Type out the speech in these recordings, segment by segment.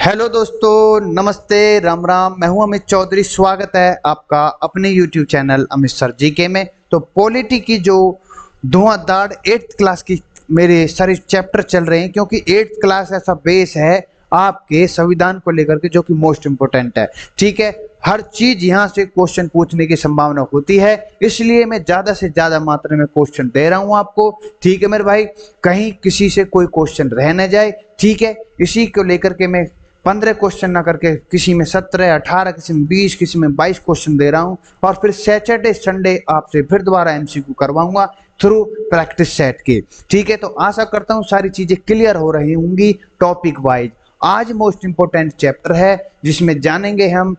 Hello दोस्तों, नमस्ते, राम राम। मैं हूं अमित चौधरी। स्वागत है आपका अपने YouTube channel Amit sir GK में। तो पॉलिटी की जो धुआंधार 8th क्लास की मेरे सारे चैप्टर चल रहे हैं, क्योंकि 8th क्लास ऐसा बेस है आपके संविधान को लेकर के जो कि मोस्ट इंपोर्टेंट है। ठीक है, हर चीज यहाँ से क्वेश्चन पूछने की संभावना होती है, इसलिए मैं ज्यादा से ज्यादा मात्रा में क्वेश्चन दे रहा हूँ आपको। ठीक है मेरे भाई, कहीं किसी से कोई क्वेश्चन रह न जाए। ठीक है, इसी को लेकर के मैं 15 क्वेश्चन ना करके किसी में 17, 18, किसी में 20, किसी में 22 क्वेश्चन दे रहा हूं। और फिर सैटरडे संडे आपसे फिर दोबारा एमसीक्यू करवाऊंगा थ्रू प्रैक्टिस सेट के। ठीक है, तो आशा करता हूं सारी चीजें क्लियर हो रही होंगी टॉपिक वाइज। आज मोस्ट इंपोर्टेंट चैप्टर है जिसमें जानेंगे हम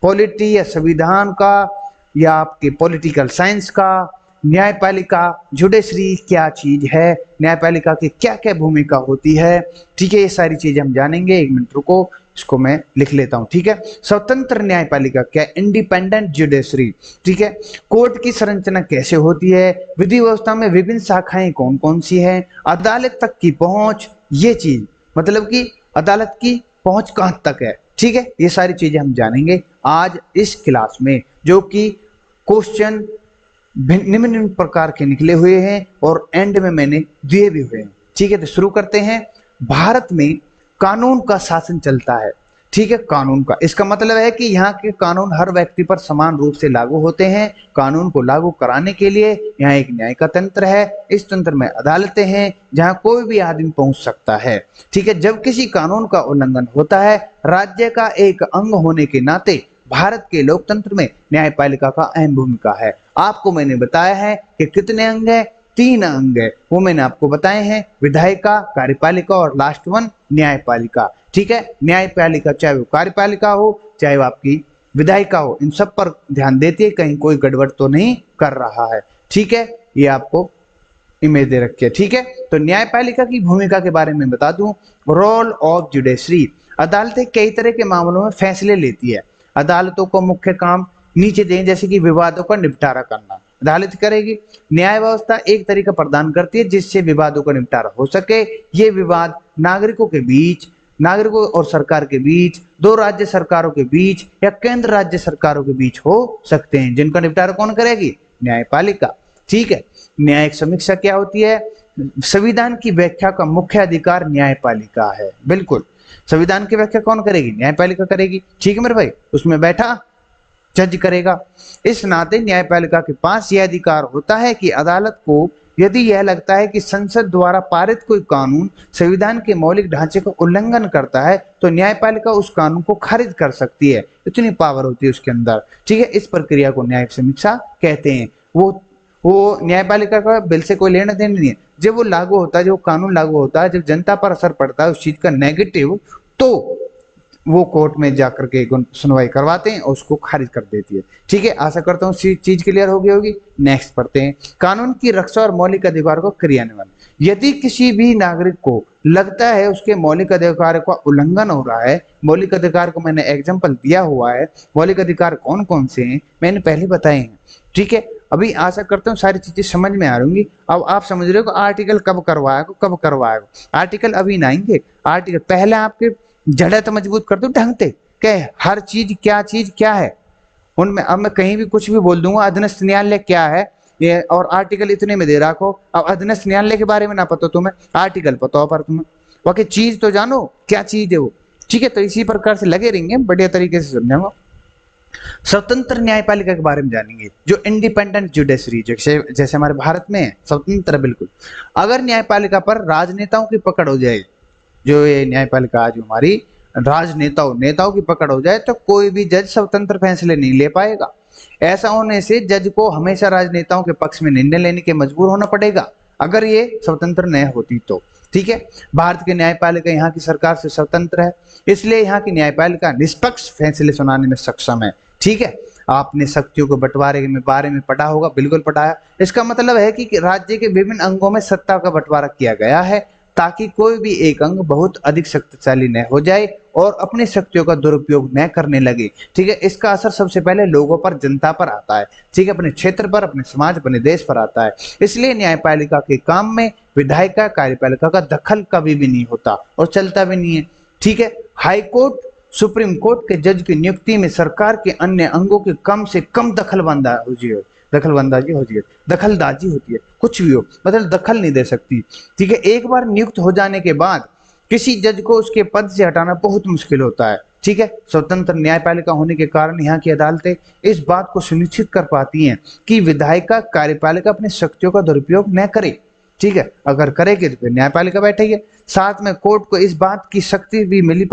पॉलिटी या संविधान का या आपके पॉलिटिकल साइंस का, न्यायपालिका जुडिशरी क्या चीज है, न्यायपालिका की क्या क्या भूमिका होती है। ठीक है, ये सारी चीजें हम जानेंगे। एक मिनट रुको, इसको मैं लिख लेता हूं। ठीक है, स्वतंत्र न्यायपालिका क्या, इंडिपेंडेंट जुडिशरी। ठीक है, कोर्ट की संरचना कैसे होती है, विधि व्यवस्था में विभिन्न शाखाएं कौन कौन सी हैं, अदालत तक की पहुंच, ये चीज मतलब कि अदालत की पहुंच कहां तक है। ठीक है, ये सारी चीजें हम जानेंगे आज इस क्लास में, जो कि क्वेश्चन निम्न निम्न प्रकार के निकले हुए हैं और एंड में मैंने दिए भी हुए हैं। ठीक है, तो शुरू करते हैं। भारत में कानून का शासन चलता है। ठीक है, कानून का इसका मतलब है कि यहाँ के कानून हर व्यक्ति पर समान रूप से लागू होते हैं। कानून को लागू कराने के लिए यहाँ एक न्याय का तंत्र है। इस तंत्र में अदालतें हैं जहाँ कोई भी आदमी पहुंच सकता है। ठीक है, जब किसी कानून का उल्लंघन होता है, राज्य का एक अंग होने के नाते भारत के लोकतंत्र में न्यायपालिका का अहम भूमिका है। आपको मैंने बताया है कि कितने अंग है, 3 अंग है, वो मैंने आपको बताए हैं, विधायिका, कार्यपालिका और लास्ट वन न्यायपालिका। ठीक है, न्यायपालिका चाहे वो कार्यपालिका हो चाहे वो आपकी विधायिका हो, इन सब पर ध्यान देती है, कहीं कोई गड़बड़ तो नहीं कर रहा है। ठीक है, ये आपको इमेज दे रखी है। ठीक है, तो न्यायपालिका की भूमिका के बारे में बता दूं। रोल ऑफ जुडिशरी, अदालतें कई तरह के मामलों में फैसले लेती है। अदालतों को मुख्य काम नीचे दें, जैसे कि विवादों का निपटारा करना अदालत करेगी। न्याय व्यवस्था एक तरीका प्रदान करती है जिससे विवादों का निपटारा हो सके। ये विवाद नागरिकों के बीच, नागरिकों और सरकार के बीच, 2 राज्य सरकारों के बीच या केंद्र राज्य सरकारों के बीच हो सकते हैं, जिनका निपटारा कौन करेगी, न्यायपालिका। ठीक है, न्यायिक समीक्षा क्या होती है, संविधान की व्याख्या का मुख्य अधिकार न्यायपालिका है। बिल्कुल, संविधान की व्याख्या कौन करेगी, न्यायपालिका करेगी। ठीक है मेरे भाई, उसमें बैठा जज करेगा। इस नाते न्यायपालिका के पास यह अधिकार होता है कि अदालत को यदि यह लगता है कि संसद द्वारा पारित कोई कानून संविधान के मौलिक ढांचे का उल्लंघन करता है, तो न्यायपालिका उस कानून को खारिज कर सकती है। इतनी पावर होती है उसके अंदर। ठीक है, इस प्रक्रिया को न्यायिक समीक्षा कहते हैं। वो न्यायपालिका का बिल से कोई लेना देना नहीं है। जब वो लागू होता है, जब कानून लागू होता है, जब जनता पर असर पड़ता है उस चीज का नेगेटिव, तो वो कोर्ट में जाकर के सुनवाई करवाते हैं और उसको खारिज कर देती है। ठीक है, आशा करता हूँ चीज क्लियर हो गई होगी। नेक्स्ट पढ़ते हैं, कानून की रक्षा और मौलिक अधिकार को क्रियान्वयन। यदि किसी भी नागरिक को लगता है उसके मौलिक अधिकार का उल्लंघन हो रहा है, मौलिक अधिकार को मैंने एग्जाम्पल दिया हुआ है, मौलिक अधिकार कौन कौन से हैं मैंने पहले बताए हैं। ठीक है, अभी आशा करता हूँ सारी चीजें समझ में आ रही। अब आप समझ रहे हो आर्टिकल कब करवाएगा, कब करवाएगा। आर्टिकल अभी ना आएंगे, आर्टिकल पहले आपके जड़ तो मजबूत कर दो ढंग से, क्या हर चीज क्या है उनमें। अब मैं कहीं भी कुछ भी बोल दूंगा, अधीनस्थ न्यायालय क्या है ये, और आर्टिकल इतने में दे रखो। अब अधीनस्थ न्यायालय के बारे में ना पता तुम्हें, आर्टिकल पता हो पर तुम्हें बाकी चीज तो जानो क्या चीज है वो। ठीक है, तो इसी प्रकार से लगे रहेंगे, बढ़िया तरीके से समझाऊंगा। स्वतंत्र न्यायपालिका के बारे में जानेंगे, जो इंडिपेंडेंट जुडिशरी, जैसे हमारे भारत में है स्वतंत्र। बिल्कुल, अगर न्यायपालिका पर राजनेताओं की पकड़ हो जाए, जो ये न्यायपालिका आज हमारी नेताओं की पकड़ हो जाए, तो कोई भी जज स्वतंत्र फैसले नहीं ले पाएगा। ऐसा होने से जज को हमेशा राजनेताओं के पक्ष में निर्णय लेने के मजबूर होना पड़ेगा, अगर ये स्वतंत्र न होती तो। ठीक है, भारत की न्यायपालिका यहाँ की सरकार से स्वतंत्र है, इसलिए यहाँ की न्यायपालिका निष्पक्ष फैसले सुनाने में सक्षम है। ठीक है, आपने शक्तियों के बंटवारे के बारे में पढ़ा होगा, बिल्कुल पढ़ाया। इसका मतलब है कि राज्य के विभिन्न अंगों में सत्ता का बंटवारा किया गया है, ताकि कोई भी एक अंग बहुत अधिक शक्तिशाली न हो जाए और अपनी शक्तियों का दुरुपयोग न करने लगे। ठीक है, इसका असर सबसे पहले लोगों पर, जनता पर आता है। ठीक है, अपने क्षेत्र पर, अपने समाज, अपने देश पर आता है। इसलिए न्यायपालिका के काम में विधायिका, कार्यपालिका का दखल कभी भी नहीं होता और चलता भी नहीं है। ठीक है, हाई कोर्ट सुप्रीम कोर्ट के जज की नियुक्ति में सरकार के अन्य अंगों की कम से कम दखलंदाजी होती है। कुछ भी हो, मतलब दखल नहीं दे सकती। ठीक है, एक बार नियुक्त हो जाने के बाद किसी जज को उसके पद से हटाना बहुत मुश्किल होता है। ठीक है, स्वतंत्र न्यायपालिका होने के कारण यहाँ की अदालतें इस बात को सुनिश्चित कर पाती हैं कि विधायिका कार्यपालिका अपनी शक्तियों का दुरुपयोग न करे। ठीक है, अगर करेगी तो फिर न्यायपालिका बैठेगी। साथ में कोर्ट को इस बात की शक्ति भी मिल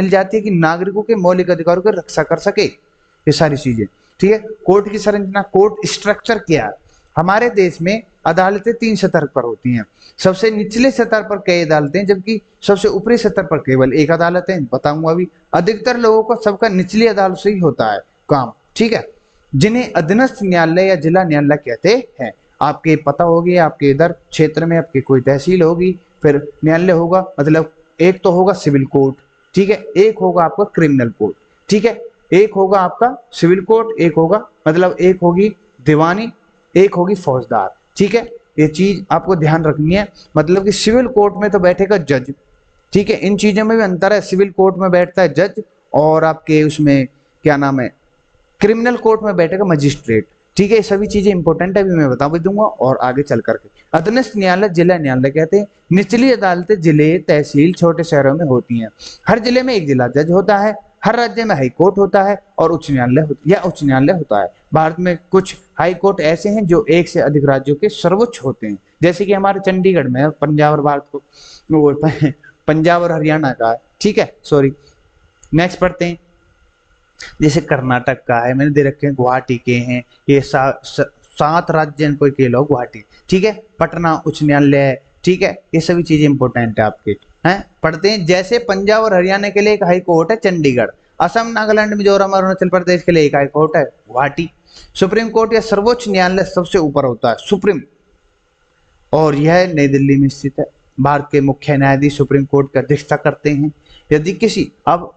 जाती है कि नागरिकों के मौलिक अधिकारों की रक्षा कर सके, ये सारी चीजें। ठीक है, कोर्ट की संरचना, कोर्ट स्ट्रक्चर क्या है? हमारे देश में अदालतें 3 स्तर पर होती हैं। सबसे निचले स्तर पर कई अदालतें, जबकि सबसे ऊपरी स्तर पर केवल एक अदालत है। बताऊंगा अभी। अधिकतर लोगों को सबका निचली अदालत से ही होता है काम। ठीक है, जिन्हें अधीनस्थ न्यायालय या जिला न्यायालय कहते हैं। आपके पता होगी, आपके इधर क्षेत्र में आपकी कोई तहसील होगी, फिर न्यायालय होगा, मतलब एक तो होगा सिविल कोर्ट। ठीक है, एक होगा आपका क्रिमिनल कोर्ट। ठीक है, एक होगा आपका सिविल कोर्ट, एक होगा मतलब एक होगी दीवानी, एक होगी फौजदार। ठीक है, ये चीज आपको ध्यान रखनी है। मतलब कि सिविल कोर्ट में तो बैठेगा जज। ठीक है, इन चीजों में भी अंतर है। सिविल कोर्ट में बैठता है जज, और आपके उसमें क्या नाम है, क्रिमिनल कोर्ट में बैठेगा मजिस्ट्रेट। ठीक है, ये सभी चीजें इंपॉर्टेंट है, अभी मैं बता भी दूंगा और आगे चल करके। अधीनस्थ न्यायालय जिला न्यायालय कहते हैं। निचली अदालतें जिले, तहसील, छोटे शहरों में होती हैं। हर जिले में एक जिला जज होता है। हर राज्य में हाई कोर्ट होता है और उच्च न्यायालय होता है। भारत में कुछ हाई कोर्ट ऐसे हैं जो एक से अधिक राज्यों के सर्वोच्च होते हैं, जैसे कि हमारे चंडीगढ़ में पंजाब और हरियाणा का है। ठीक है, सॉरी, नेक्स्ट पढ़ते हैं। जैसे कर्नाटक का है, मैंने दे रखे हैं, गुवाहाटी के हैं, ये 7 राज्य कोई के लोग गुवाहाटी। ठीक है, पटना उच्च न्यायालय। ठीक है, ये सभी चीजें इंपॉर्टेंट है आपके, हैं पढ़ते हैं। जैसे पंजाब और हरियाणा के लिए एक हाई कोर्ट है चंडीगढ़, असम, नागालैंड, मिजोरम और अरुणाचल प्रदेश के लिए एक हाई कोर्ट है गुवाहाटी। सुप्रीम कोर्ट या सर्वोच्च न्यायालय सबसे ऊपर होता है, सुप्रीम, और यह नई दिल्ली में स्थित है। भारत के मुख्य न्यायाधीश सुप्रीम कोर्ट की अध्यक्षता करते हैं। यदि किसी, अब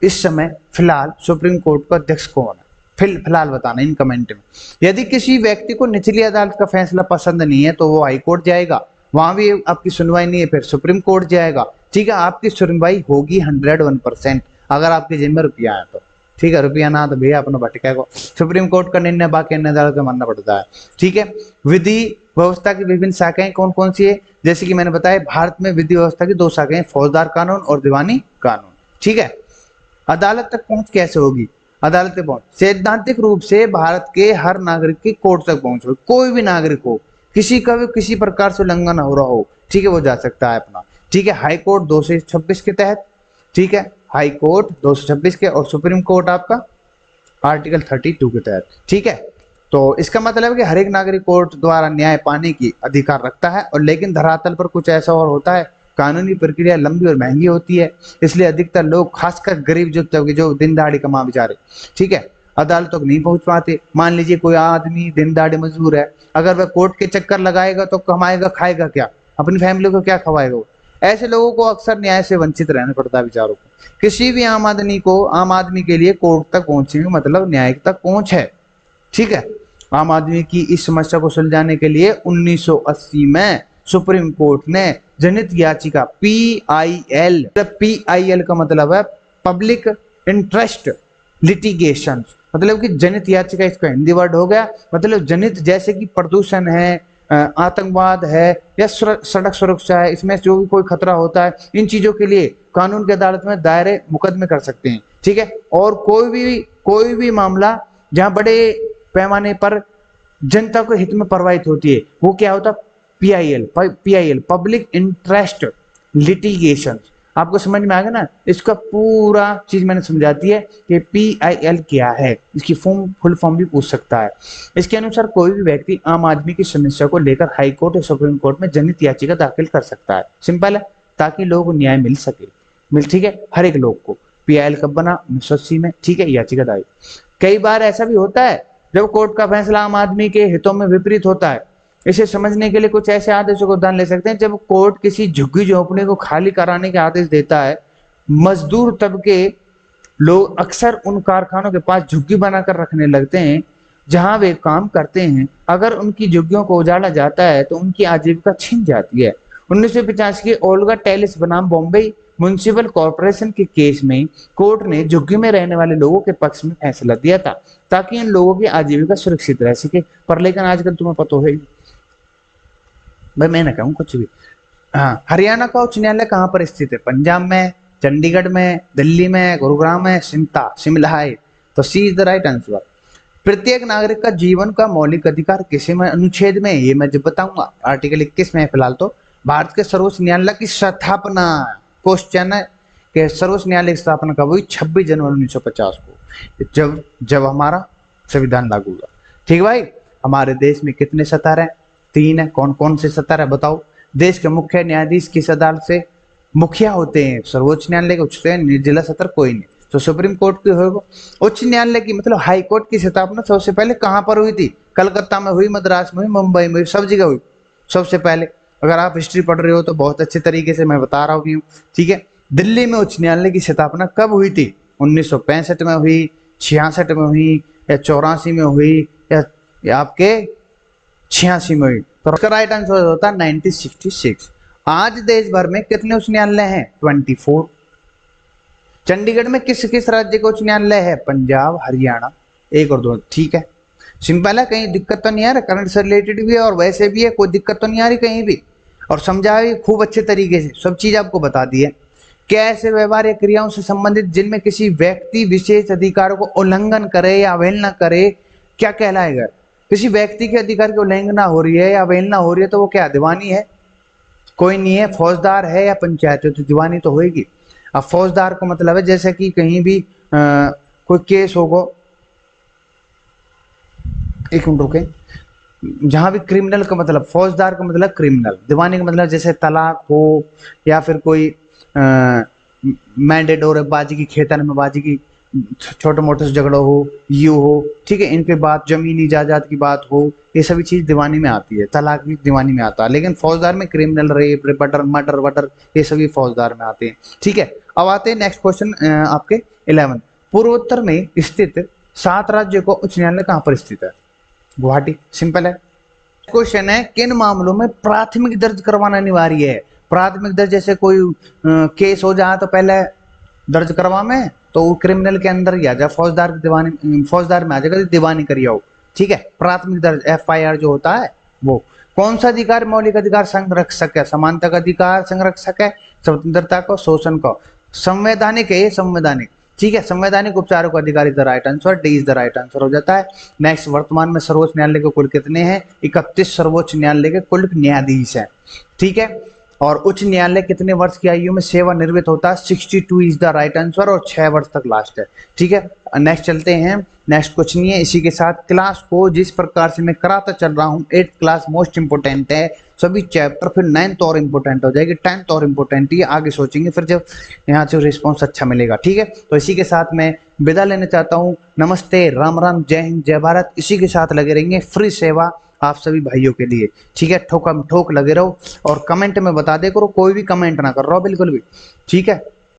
इस समय फिलहाल सुप्रीम कोर्ट का अध्यक्ष कौन है, फिलहाल बताना इन कमेंट में। यदि किसी व्यक्ति को निचली अदालत का फैसला पसंद नहीं है तो वो हाई कोर्ट जाएगा, वहां भी आपकी सुनवाई नहीं है, फिर सुप्रीम कोर्ट जाएगा। ठीक है, आपकी सुनवाई होगी 101% अगर आपके जेब में रुपया है तो। ठीक है, रुपया ना तो भैया अपना भटका को सुप्रीम कोर्ट का निर्णय बाकी अन्य अदालत में मानना पड़ता है। ठीक है, विधि व्यवस्था की विभिन्न शाखाएं कौन कौन सी है? जैसे कि मैंने बताया, भारत में विधि व्यवस्था की 2 शाखाएं, फौजदार कानून और दीवानी कानून। ठीक है, अदालत तक पहुंच कैसे होगी? अदालत तक पहुंच सैद्धांतिक रूप से भारत के हर नागरिक की कोर्ट तक पहुंच होगी। कोई भी नागरिक हो, किसी का भी किसी प्रकार से उल्लंघन हो रहा हो, ठीक है, वो जा सकता है अपना। ठीक है, हाई कोर्ट 226 के तहत। ठीक है, हाई कोर्ट 226 के, और सुप्रीम कोर्ट आपका आर्टिकल 32 के तहत। ठीक है, तो इसका मतलब है कि हर एक नागरिक कोर्ट द्वारा न्याय पाने की अधिकार रखता है। और लेकिन धरातल पर कुछ ऐसा और होता है, कानूनी प्रक्रिया लंबी और महंगी होती है, इसलिए अधिकतर लोग, खासकर गरीब जो दिन दहाड़ी कमा बेचारे, ठीक है, अदालतों को नहीं पहुंच पाते। मान लीजिए कोई आदमी दिन दहाड़ी मजदूर है, अगर वह कोर्ट के चक्कर लगाएगा तो कमाएगा, खाएगा क्या, अपनी फैमिली को क्या खवाएगा वो? ऐसे लोगों को अक्सर न्याय से वंचित रहना पड़ता है बेचारों को। किसी भी आम आदमी के लिए कोर्ट तक पहुंचने का मतलब न्याय तक पहुंच है। ठीक है, आम आदमी की इस समस्या को सुलझाने के लिए 1980 में सुप्रीम कोर्ट ने जनहित याचिका PIL का मतलब है पब्लिक इंटरेस्ट लिटिगेशन, मतलब कि जनहित याचिका, इसका हिंदी वर्ड हो गया। मतलब जनहित, जैसे कि प्रदूषण है, आतंकवाद है, या सड़क सुरक्षा है, इसमें जो भी कोई खतरा होता है, इन चीजों के लिए कानून की अदालत में दायरे मुकदमे कर सकते हैं। ठीक है, और कोई भी मामला जहां बड़े पैमाने पर जनता को हित में प्रभावित होती है, वो क्या होता है? PIL public interest litigation. आपको समझ में आ गया ना? इसका पूरा चीज मैंने समझा दी है कि PIL क्या है। इसकी फुल फॉर्म भी पूछ सकता है। इसके अनुसार कोई भी व्यक्ति आम आदमी की समस्या को लेकर हाई कोर्ट या सुप्रीम कोर्ट में जनहित याचिका दाखिल कर सकता है। सिंपल है, ताकि लोगों को न्याय मिल सके। ठीक है, हर एक लोग को। PIL कब बना? 1980 में। ठीक है, याचिका दायर। कई बार ऐसा भी होता है जब कोर्ट का फैसला आम आदमी के हितों में विपरीत होता है। इसे समझने के लिए कुछ ऐसे आदेशों को ध्यान ले सकते हैं। जब कोर्ट किसी झुग्गी झोंपड़ी को खाली कराने के आदेश देता है, मजदूर तबके लोग अक्सर उन कारखानों के पास झुग्गी बनाकर रखने लगते हैं जहां वे काम करते हैं। अगर उनकी झुग्गियों को उजाड़ा जाता है तो उनकी आजीविका छिन जाती है। 1950 की ओल्गा टेलिस बनाम बॉम्बे म्युनिसिपल कॉर्पोरेशन के केस में कोर्ट ने झुग्गी में रहने वाले लोगों के पक्ष में फैसला दिया था ताकि इन लोगों की आजीविका सुरक्षित रह सके। पर लेकिन आजकल तुम्हें पता है भाई, मैं ना कहूँ कुछ भी। हाँ, हरियाणा का उच्च न्यायालय कहाँ पर स्थित है? पंजाब में, चंडीगढ़ में, दिल्ली में, गुरुग्राम में, शिमला है। तो सी इज द राइट आंसर। प्रत्येक नागरिक का जीवन का मौलिक अधिकार किसी में अनुच्छेद में, ये मैं जब बताऊंगा, आर्टिकल 21 में। फिलहाल तो भारत के सर्वोच्च न्यायालय की स्थापना, क्वेश्चन है कि सर्वोच्च न्यायालय की स्थापना कब हुई? 26 जनवरी 1950 को, जब हमारा संविधान लागू हुआ। ठीक है भाई। हमारे देश में कितने सतर हैं? 3 है। कौन कौन से सतर है बताओ? देश के मुख्य न्यायाधीश किस अदालत से मुखिया होते हैं? सर्वोच्च न्यायालय के उच्चतम निर्जिला सत्र कोई नहीं, तो सुप्रीम कोर्ट की होगा। उच्च न्यायालय की मतलब हाई कोर्ट की स्थापना सबसे पहले कहां पर हुई थी? कलकत्ता में हुई, मद्रास में हुई, मुंबई में हुई, सब जगह हुई सबसे पहले। अगर आप हिस्ट्री पढ़ रहे हो तो बहुत अच्छे तरीके से मैं बता रहा हूँ। ठीक है। दिल्ली में उच्च न्यायालय की स्थापना कब हुई थी? 1965 में हुई, 66 में हुई, या 84 में हुई, या आपके 86 में हुई? तो इसका राइट आंसर होता है 1966। आज देश भर में कितने उच्च न्यायालय हैं? 24। चंडीगढ़ में किस किस राज्य का उच्च न्यायालय है? पंजाब, हरियाणा, 1 और 2। ठीक है, सिंपल है। कहीं दिक्कत तो नहीं आ रहा? करंट से रिलेटेड भी है और वैसे भी है, कोई दिक्कत तो नहीं आ रही कहीं भी? और समझा भी खूब अच्छे तरीके से, सब चीज आपको बता दी है। क्या ऐसे व्यवहार या क्रियाओं से संबंधित जिनमें किसी व्यक्ति विशेष अधिकारों को उल्लंघन करे या अवहेलना करे, क्या कहलाएगा? किसी व्यक्ति के अधिकार की उल्लंघना हो रही है या अवहेलना हो रही है तो वो क्या दीवानी है? कोई नहीं है। फौजदार है या पंचायत है? तो दीवानी तो होगी। अब फौजदार को मतलब है जैसे कि कहीं भी कोई केस होगा, एक मिनट रुके, जहां भी क्रिमिनल का मतलब, फौजदार का मतलब क्रिमिनल, दीवानी का मतलब जैसे तलाक हो या फिर कोई मैंडेट और बाजी की, खेतन में बाजी की छोटे मोटे से झगड़ा हो, यू हो। ठीक है। इनके बाद जमीनी जायदाद की बात हो, ये सभी चीज दीवानी में आती है। तलाक भी दीवानी में आता है, लेकिन फौजदार में क्रिमिनल, रेप, मर्डर वटर, ये सभी फौजदार में आते हैं। ठीक है। अब आते हैं नेक्स्ट क्वेश्चन आपके 11। पूर्वोत्तर में स्थित 7 राज्यों को उच्च न्यायालय कहां पर स्थित है? गुवाहाटी। सिंपल है। क्वेश्चन है, किन मामलों में प्राथमिक दर्ज करवाना अनिवार्य है? प्राथमिक दर्ज जैसे कोई केस हो जाए तो पहले दर्ज करवा में, तो वो क्रिमिनल के अंदर ही आ जाए, फौजदार की दीवानी, फौजदार में आ जाएगा, दीवानी करिए हो। ठीक है। प्राथमिक दर्ज FIR जो होता है वो। कौन सा अधिकार मौलिक अधिकार संरक्षक है? समानता का अधिकार संरक्षक है, स्वतंत्रता को, शोषण को। संवैधानिक है ये, संवैधानिक। ठीक है। संवैधानिक उपचारों का अधिकार is the right answer, D is the right answer हो जाता है। नेक्स्ट, वर्तमान में सर्वोच्च न्यायालय के कुल कितने हैं? 31 सर्वोच्च न्यायालय के कुल न्यायाधीश हैं। ठीक है। और उच्च न्यायालय कितने वर्ष की आयु में सेवानिवृत्त होता है? 62 इज द राइट आंसर, और 6 वर्ष तक लास्ट है। ठीक है। नेक्स्ट चलते हैं। नेक्स्ट कुछ नहीं है। इसी के साथ क्लास को जिस प्रकार से मैं कराता चल रहा हूँ, 8th क्लास मोस्ट इंपोर्टेंट है, सभी चैप्टर, फिर 9th और इम्पोर्टेंट हो जाएगी, 10th और इम्पोर्टेंट, ये आगे सोचेंगे फिर जब यहाँ से रिस्पॉन्स अच्छा मिलेगा। ठीक है। तो इसी के साथ मैं विदा लेना चाहता हूँ। नमस्ते, राम राम, जय हिंद, जय भारत। इसी के साथ लगे रहेंगे, फ्री सेवा आप सभी भाइयों के लिए। ठीक है। ठोक लगे रहो और कमेंट में बता दे करो, कोई भी कमेंट ना कर रहा हो बिल्कुल भी। ठीक है।